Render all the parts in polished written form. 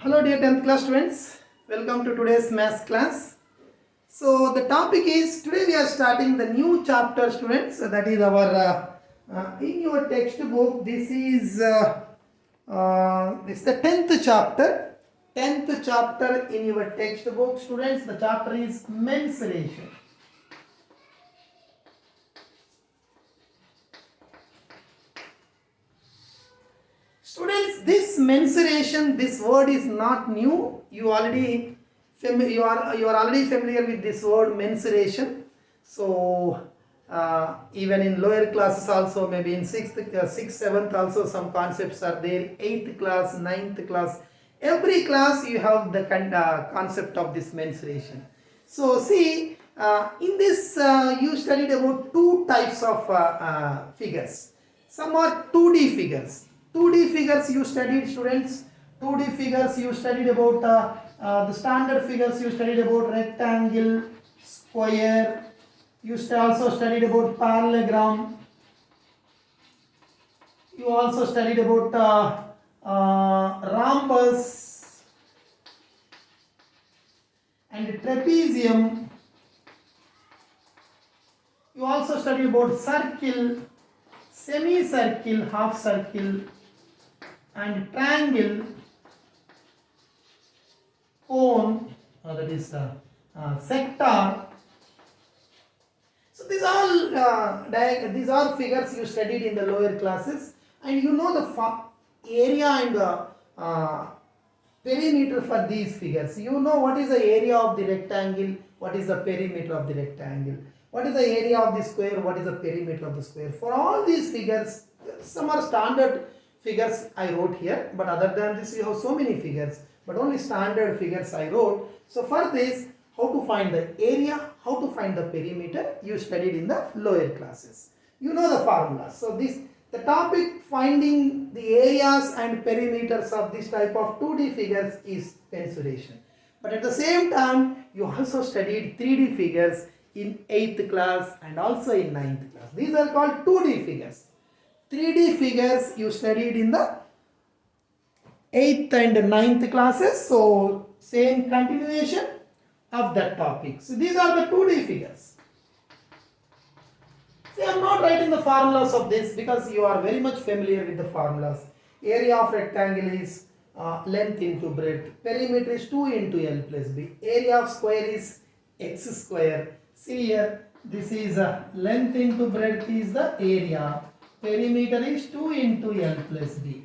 Hello dear 10th class students, welcome to today's maths class. So the topic is, today we are starting the new chapter students, that is our, in your textbook this is the 10th chapter. 10th chapter in your textbook students, the chapter is mensuration. Students, this mensuration, this word is not new. You are already familiar with this word mensuration. So even in lower classes also, maybe in 6th, 7th also some concepts are there. 8th class, 9th class, every class you have the concept of this mensuration. So see, in this you studied about two types of figures. Some are 2D figures. 2D figures you studied, students. 2D figures you studied about the standard figures you studied about rectangle, square. You also studied about parallelogram. You also studied about rhombus and trapezium. You also studied about circle, semicircle, half circle, and triangle, cone, that is sector. So these are figures you studied in the lower classes, and you know the area and perimeter for these figures. You know what is the area of the rectangle, what is the perimeter of the rectangle, what is the area of the square, what is the perimeter of the square. For all these figures, some are standard figures I wrote here, but other than this you have so many figures, but only standard figures I wrote. So for this, how to find the area, how to find the perimeter, you studied in the lower classes. You know the formulas. So the topic finding the areas and perimeters of this type of 2D figures is mensuration. But at the same time, you also studied 3D figures in 8th class and also in 9th class. These are called 2D figures. 3D figures you studied in the 8th and 9th classes. So same continuation of that topic. So these are the 2D figures. See, I am not writing the formulas of this because you are very much familiar with the formulas. Area of rectangle is length into breadth. Perimeter is 2 into L plus B. Area of square is x square. See here, this is length into breadth is the area. Perimeter is 2 into L plus B.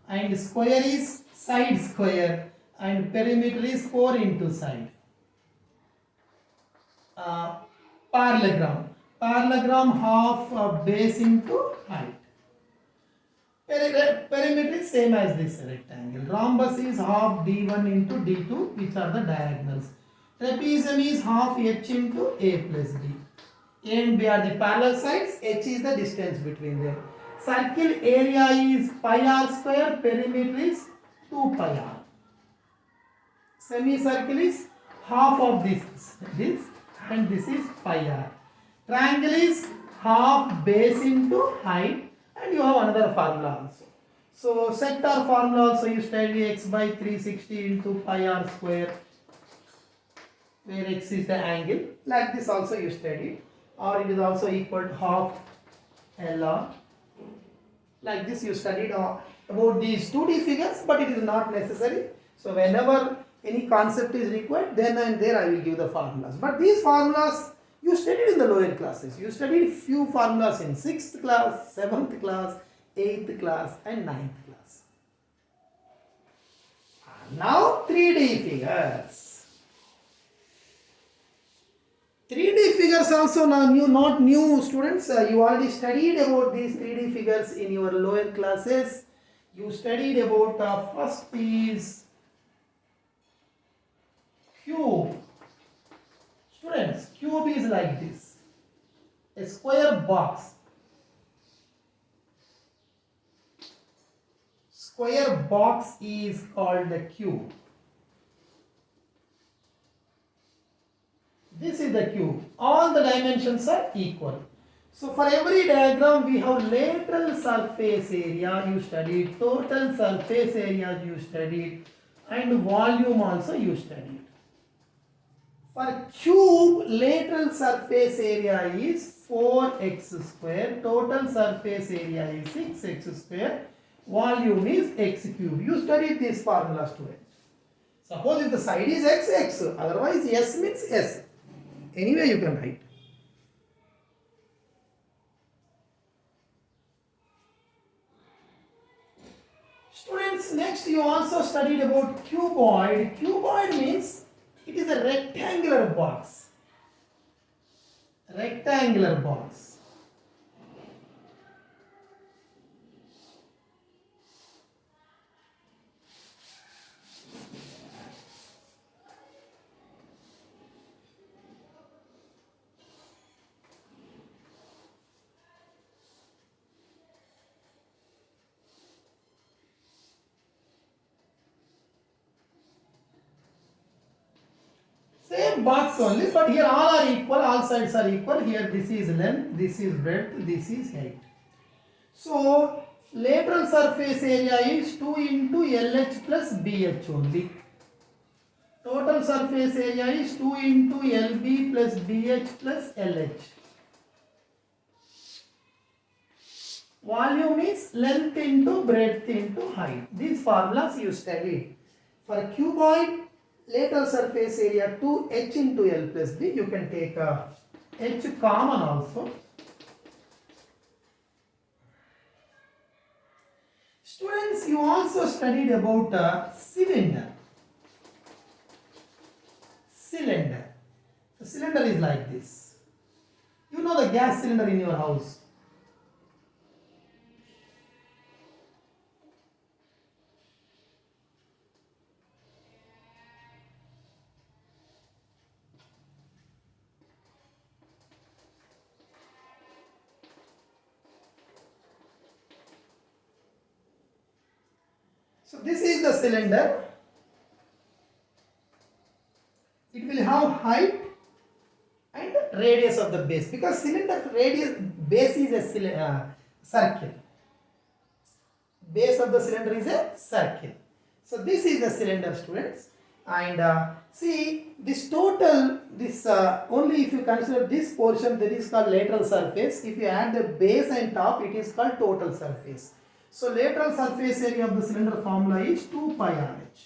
And square is side square. And perimeter is 4 into side. Parallelogram. Parallelogram half base into height. Perimeter is same as this rectangle. Rhombus is half D1 into D2, which are the diagonals. Trapezium is half H into A plus B. A and B are the parallel sides, H is the distance between them. Circle area is pi r square, perimeter is 2 pi r. Semicircle is half of this and this is pi r. Triangle is half base into height, and you have another formula also. So sector formula also you study x by 360 into pi r square, where x is the angle. Like this also you studied, or it is also equal to half LR. Like this you studied about these 2D figures, but it is not necessary. So whenever any concept is required, then and there I will give the formulas. But these formulas you studied in the lower classes. You studied few formulas in 6th class, 7th class, 8th class and 9th class. Now 3D figures. 3D figures also not new students. You already studied about these 3D figures in your lower classes. You studied about first is cube. Students, cube is like this, a square box. Square box is called the cube. This is the cube. All the dimensions are equal. So for every diagram we have lateral surface area you studied, total surface area you studied, and volume also you studied. For cube, lateral surface area is 4x square, total surface area is 6x square, volume is x cube. You studied this formula, student. Suppose if the side is x, x, otherwise s means s. Anyway you can write. Students, next you also studied about cuboid. Cuboid means it is a rectangular box. Rectangular box. Same box only, but here all are equal, all sides are equal. Here this is length, this is breadth, this is height. So lateral surface area is 2 into LH plus BH only. Total surface area is 2 into LB plus BH plus LH. Volume is length into breadth into height. These formulas you studied. For cuboid, lateral surface area 2H into L plus B. You can take H common also. Students, you also studied about cylinder. Cylinder. The cylinder is like this. You know the gas cylinder in your house. So this is the cylinder. It will have height and radius of the base, because cylinder radius base is a circle. Base of the cylinder is a circle. So this is the cylinder, students. And see this total, this only if you consider this portion, that is called lateral surface. If you add the base and top, it is called total surface. So lateral surface area of the cylinder formula is 2 pi RH.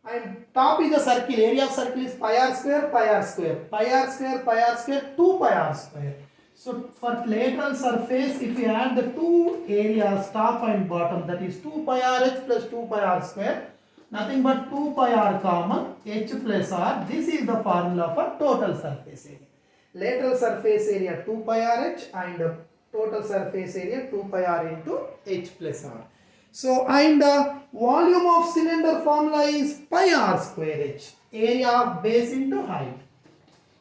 And top is a circle, area of circle is pi r square, pi r square, pi r square, pi r square, 2 pi r square. So for lateral surface, if you add the two areas, top and bottom, that is 2 pi RH plus 2 pi r square, nothing but 2 pi r common, H plus r. This is the formula for total surface area. Lateral surface area 2 pi RH and total surface area 2 pi r into H plus r. So, and volume of cylinder formula is pi r square H. Area of base into height.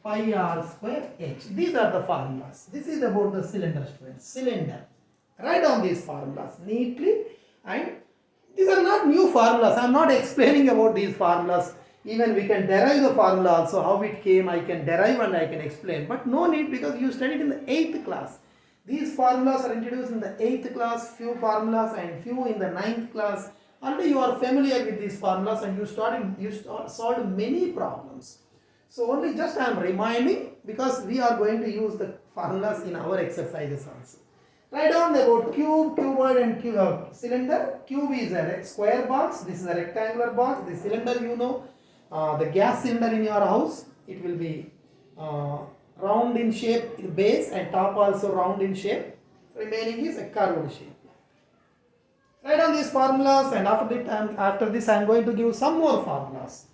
Pi r square H. These are the formulas. This is about the cylinder, students. Cylinder. Write down these formulas neatly, and these are not new formulas. I am not explaining about these formulas. Even we can derive the formula also. How it came, I can derive and I can explain. But no need, because you studied in the 8th class. These formulas are introduced in the 8th class, few formulas, and few in the 9th class. Already you are familiar with these formulas, and you solved many problems. So only just I am reminding, because we are going to use the formulas in our exercises also. Write down about cube, cuboid and cylinder. Cube is a square box. This is a rectangular box. The cylinder, you know, the gas cylinder in your house, it will be round in shape, the base, and top also round in shape. Remaining is a curved shape. Write down these formulas, and after this I am going to give some more formulas.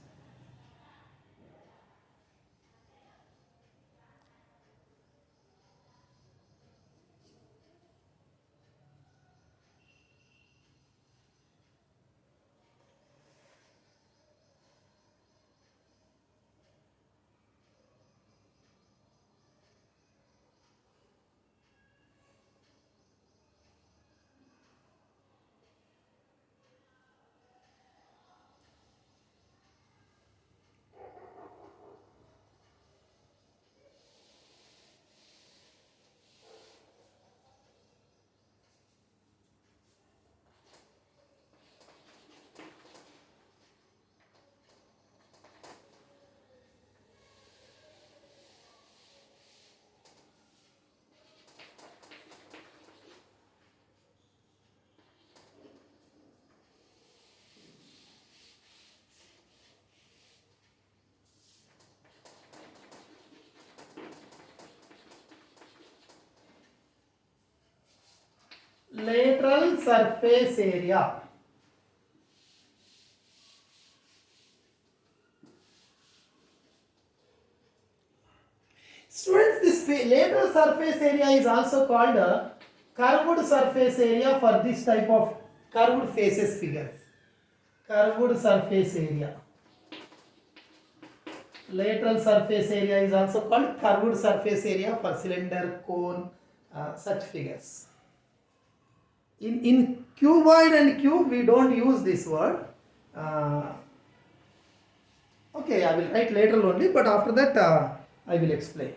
lateral surface area. Students, this lateral surface area is also called a curved surface area for this type of curved faces figures. Curved surface area. Lateral surface area is also called curved surface area for cylinder, cone, such figures. In cuboid and cube, we don't use this word. Okay, I will write later only, but after that I will explain.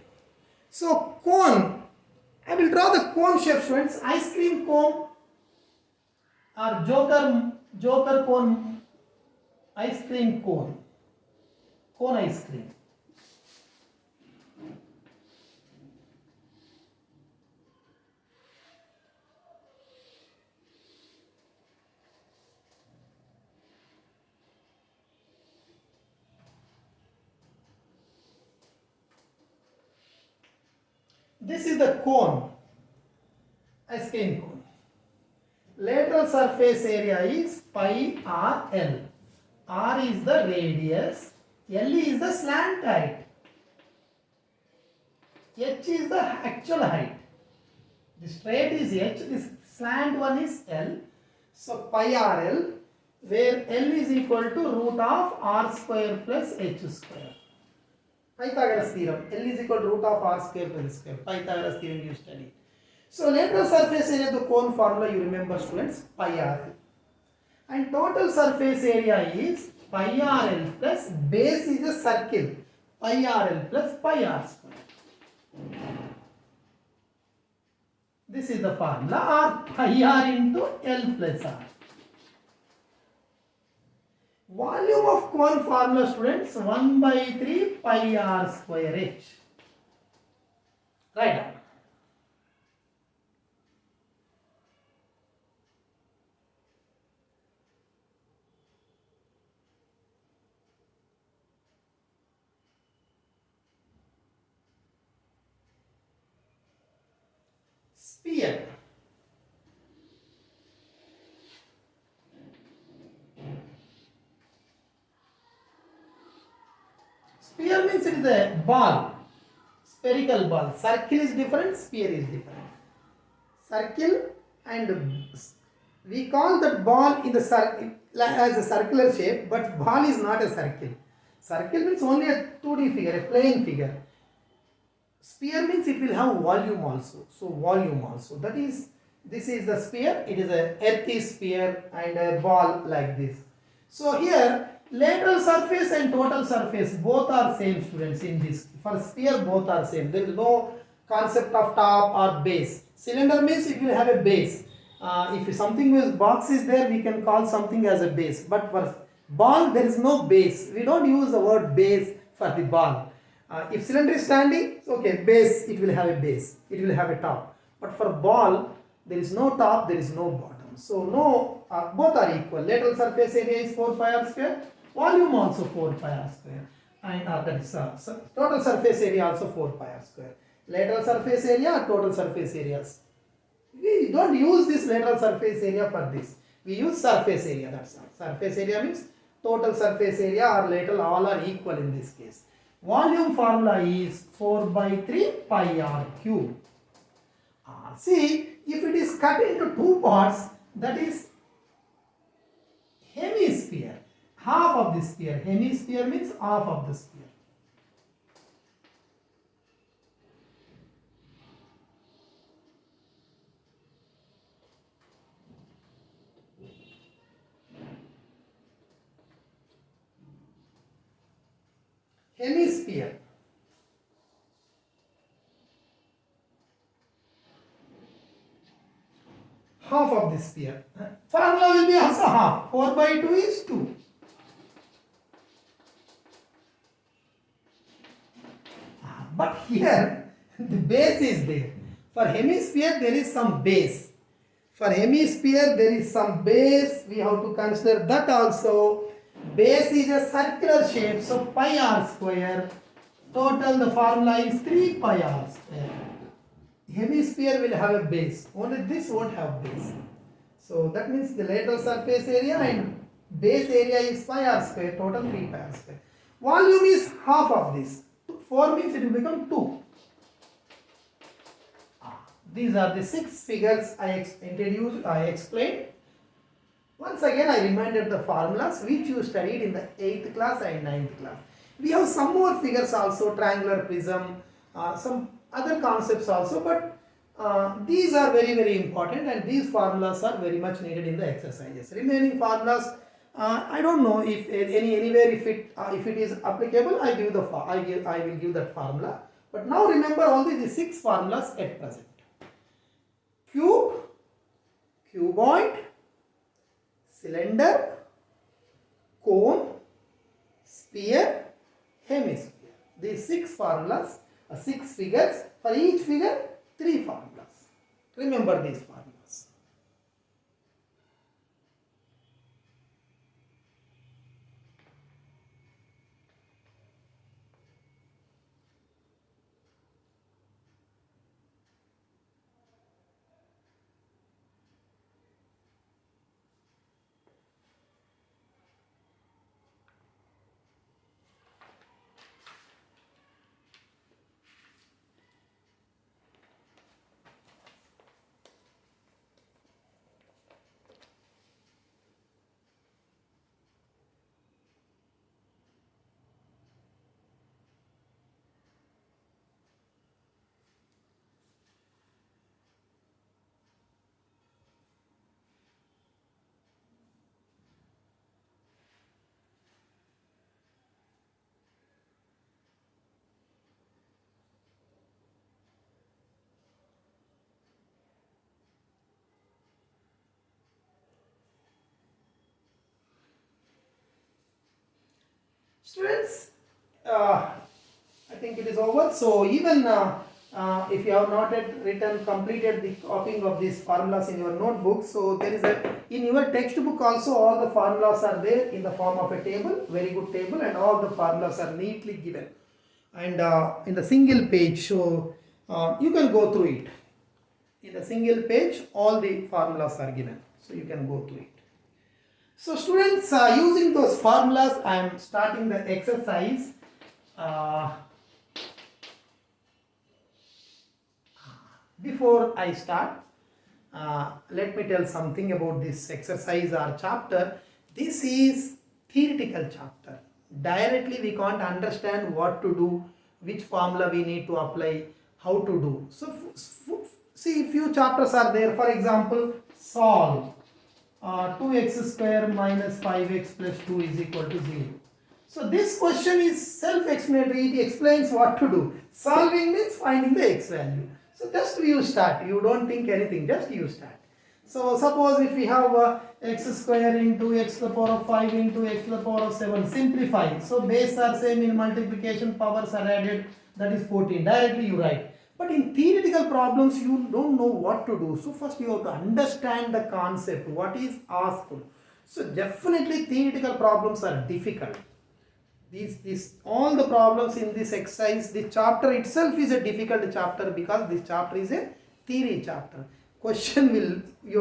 So cone, I will draw the cone shape, students. Ice cream cone or joker cone, ice cream cone, cone ice cream. This is the cone, ice cream cone. Lateral surface area is pi r L. R is the radius, L is the slant height, H is the actual height. The straight is H, this slant one is L. So pi r L, where L is equal to root of r square plus h square. Pythagoras theorem, L is equal to root of r square plus h square. Pythagoras theorem you study. So lateral surface area of the cone formula you remember, students, pi r L. And total surface area is pi r L plus base is a circle, pi r L plus pi r square. This is the formula, or pi r into L plus r. Volume of cone formula, students, 1 by 3 pi r square h. Write down. Sphere. Sphere means it is a ball, spherical ball. Circle is different, sphere is different. Circle, and we call that ball in the circle as a circular shape, but ball is not a circle. Circle means only a 2D figure, a plane figure. Sphere means it will have volume also. So volume also. That is, this is the sphere. It is a earthy sphere and a ball like this. So here, lateral surface and total surface both are same, students, in this. For sphere both are same. There is no concept of top or base. Cylinder means it will have a base. If something with box is there, we can call something as a base. But for ball, there is no base. We don't use the word base for the ball. If cylinder is standing, okay, base, it will have a base. It will have a top. But for ball, there is no top, there is no bottom. So no, both are equal. Lateral surface area is 4 pi r square. Volume also 4 pi r square. And that is total surface area also 4 pi r square. Lateral surface area, total surface areas. We don't use this lateral surface area for this. We use surface area, that's all. Surface area means total surface area or lateral, all are equal in this case. Volume formula is 4 by 3 pi r cube. See, if it is cut into two parts, that is hemisphere. Half of the sphere. Hemisphere means half of the sphere. Hemisphere. Half of the sphere. Formula will be also half. 4 by 2 is 2. But here the base is there. For hemisphere there is some base. For hemisphere there is some base. We have to consider that also. Base is a circular shape, so pi r square. Total the formula is 3 pi r square. hemisphere will have a base. Only this won't have base. So that means the lateral surface area and base area is 5r square, total 3πr square. Volume is half of this. 4 means it will become 2. These are the 6 figures I explained. Once again I reminded the formulas which you studied in the 8th class and 9th class. We have some more figures also, triangular prism, some other concepts also, but these are very, very important, and these formulas are very much needed in the exercises. Remaining formulas, I don't know if anywhere if it is applicable, I will give that formula. But now remember only the 6 formulas at present. Cube, cuboid, cylinder, cone, sphere, hemisphere. These 6 formulas, 6 figures. For each figure, 3 formulas. Remember these formulas. Students, I think it is over. So even if you have not yet completed the copying of these formulas in your notebook, so there is in your textbook also all the formulas are there in the form of a table, very good table, and all the formulas are neatly given, and in the single page, so you can go through it. In the single page, all the formulas are given, so you can go through it. So students, using those formulas, I am starting the exercise. Before I start, let me tell something about this exercise or chapter. This is theoretical chapter. Directly we can't understand what to do, which formula we need to apply, how to do. So see, few chapters are there. For example, solve 2x square minus 5x plus 2 is equal to 0. So this question is self-explanatory. It explains what to do. Solving means finding the x value. So just you start. You don't think anything. Just you start. So suppose if we have x square into x to the power of 5 into x to the power of 7. Simplify. So base are same, in multiplication powers are added. That is 14. Directly you write. But in theoretical problems, you don't know what to do. So first you have to understand the concept, what is asked. So definitely theoretical problems are difficult. All the problems in this exercise, the chapter itself is a difficult chapter because this chapter is a theory chapter. You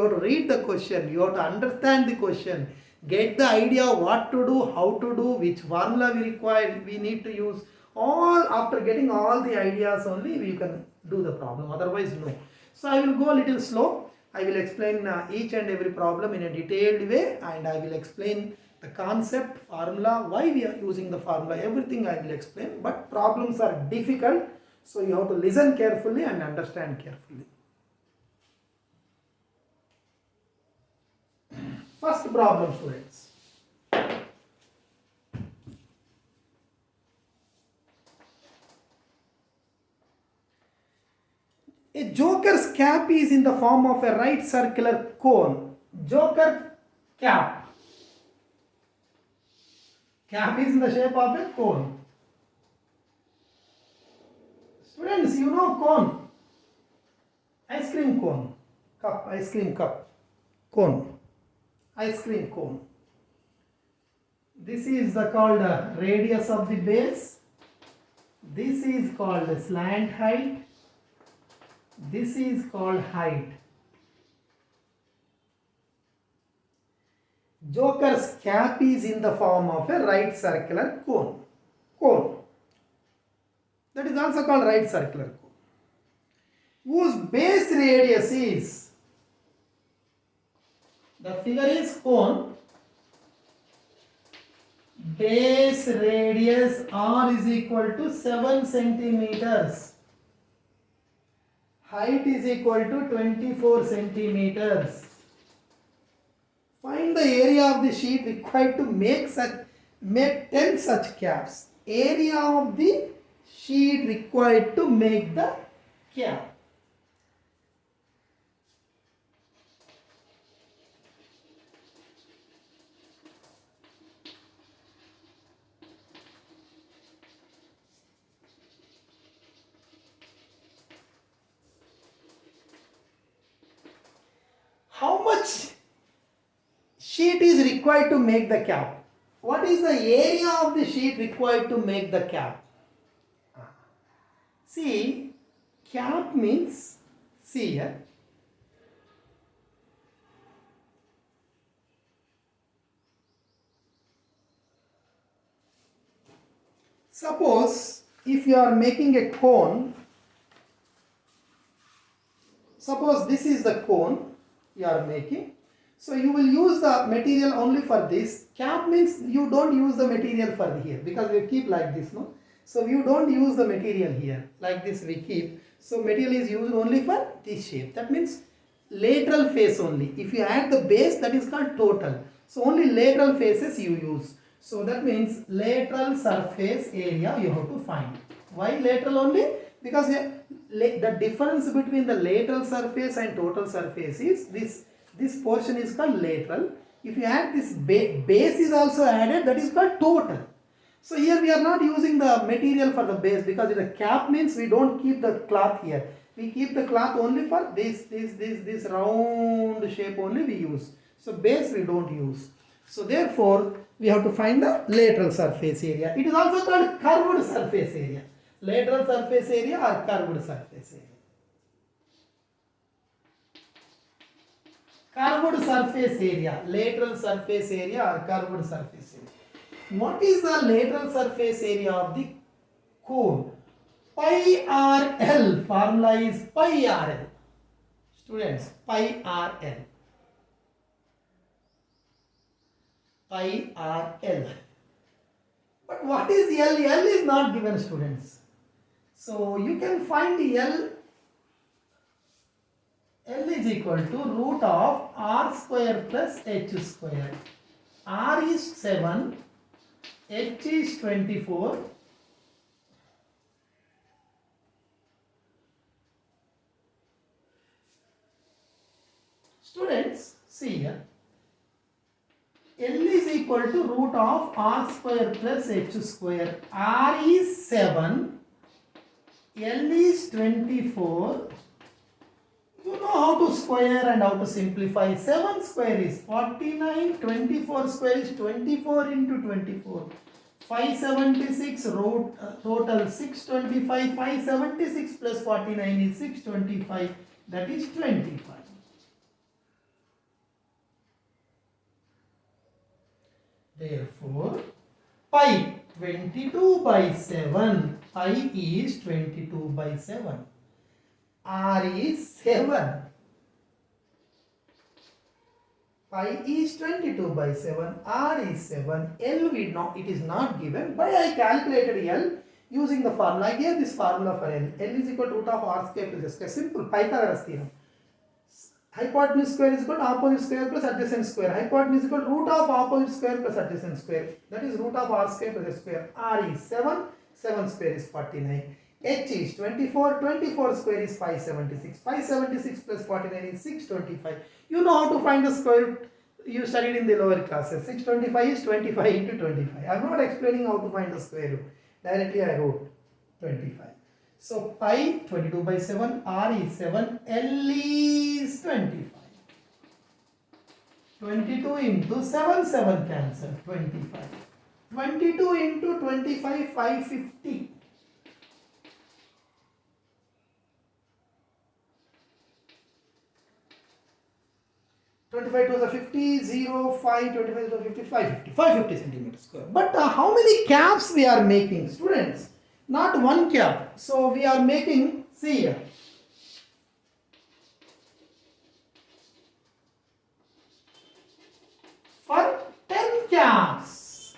have to read the question, you have to understand the question, get the idea what to do, how to do, which formula we need to use. All after getting all the ideas only we can do the problem, otherwise no. So I will go a little slow. I will explain each and every problem in a detailed way, and I will explain the concept, formula, why we are using the formula, everything I will explain. But problems are difficult, so you have to listen carefully and understand carefully. First problem, students. A joker's cap is in the form of a right circular cone. Joker cap. Cap is in the shape of a cone. Students, you know cone. Ice cream cone. Cup, ice cream cup. Cone. Ice cream cone. This is called radius of the base. This is called slant height. This is called height. Joker's cap is in the form of a right circular cone. That is also called right circular cone. Whose base radius is, the figure is cone, base radius r is equal to 7 centimeters. Height is equal to 24 centimeters. Find the area of the sheet required to make 10 such caps. Area of the sheet required to make the cap. How much sheet is required to make the cap? What is the area of the sheet required to make the cap? See, cap means, see here, suppose if you are making a cone, suppose this is the cone you are making, so you will use the material only for this. Cap means you don't use the material for here, because we keep like this, no? So you don't use the material here, like this we keep. So material is used only for this shape. That means lateral face only. If you add the base, that is called total. So only lateral faces you use. So that means lateral surface area you have to find. Why lateral only? Because the difference between the lateral surface and total surface is this portion is called lateral. If you add this base is also added, that is called total. So here we are not using the material for the base, because the cap means we don't keep the cloth here. We keep the cloth only for this round shape only we use. So base we don't use. So therefore we have to find the lateral surface area. It is also called curved surface area. Lateral surface area or curved surface area. Curved surface area, lateral surface area or curved surface area. What is the lateral surface area of the cone? Pi RL, formula is pi RL. Students, pi RL. Pi RL. But what is L? L is not given, students. So you can find L. L is equal to root of R square plus H square. R is 7. H is 24. Students, see here. L is equal to root of R square plus H square. R is 7. L is 24. You know how to square and how to simplify. 7 square is 49, 24 square is 24 into 24. 576 total 625. 576 plus 49 is 625. That is 25. Therefore, pi 22 by 7. Pi is 22 by 7. R is 7. Pi is 22 by 7. R is 7. L it is not given, but I calculated L using the formula. I gave this formula for L. L is equal to root of R square plus S square. Simple Pythagoras theorem. Hypotenuse square is equal to opposite square plus adjacent square. Hypotenuse is equal to root of opposite square plus adjacent square. That is root of R square plus S square. R is 7. 7 square is 49. H is 24. 24 square is 576. 576 plus 49 is 625. You know how to find the square root. You studied in the lower classes. 625 is 25 into 25. I am not explaining how to find the square root. Directly I wrote 25. So pi 22 by 7, R is 7, L is 25. 22 into 7, 7 cancel, 25. 22 into 25, 550. 25 to the 50, 0, 5, 25 to the 50, 550, 550 centimeters square. But how many caps we are making, students? Not one cap. So we are making, see here, for 10 caps.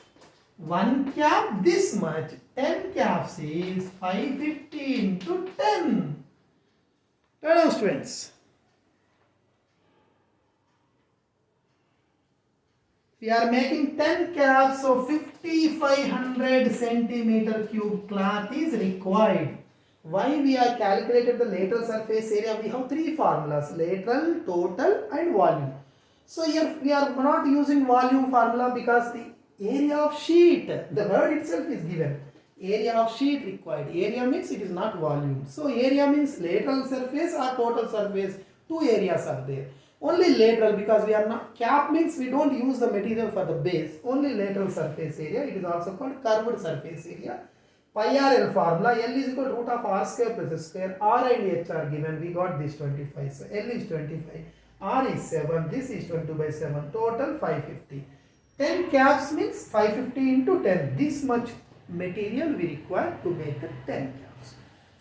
One cap this much. 10 caps is 550 into 10. Hello students. We are making 10 caps, so 5500 centimeter cube cloth is required. Why we are calculated the lateral surface area? We have three formulas: lateral, total and volume. So here we are not using volume formula because the area of sheet, the word itself is given. Area of sheet required. Area means it is not volume. So area means lateral surface or total surface. Two areas are there. Only lateral, because we are not, cap means we don't use the material for the base. Only lateral surface area. It is also called curved surface area. Pi r L formula, L is equal to root of r square plus s square. R and H are given. We got this 25. So L is 25. R is 7. This is 22 by 7. Total 550. 10 caps means 550 into 10. This much material we require to make the 10 caps.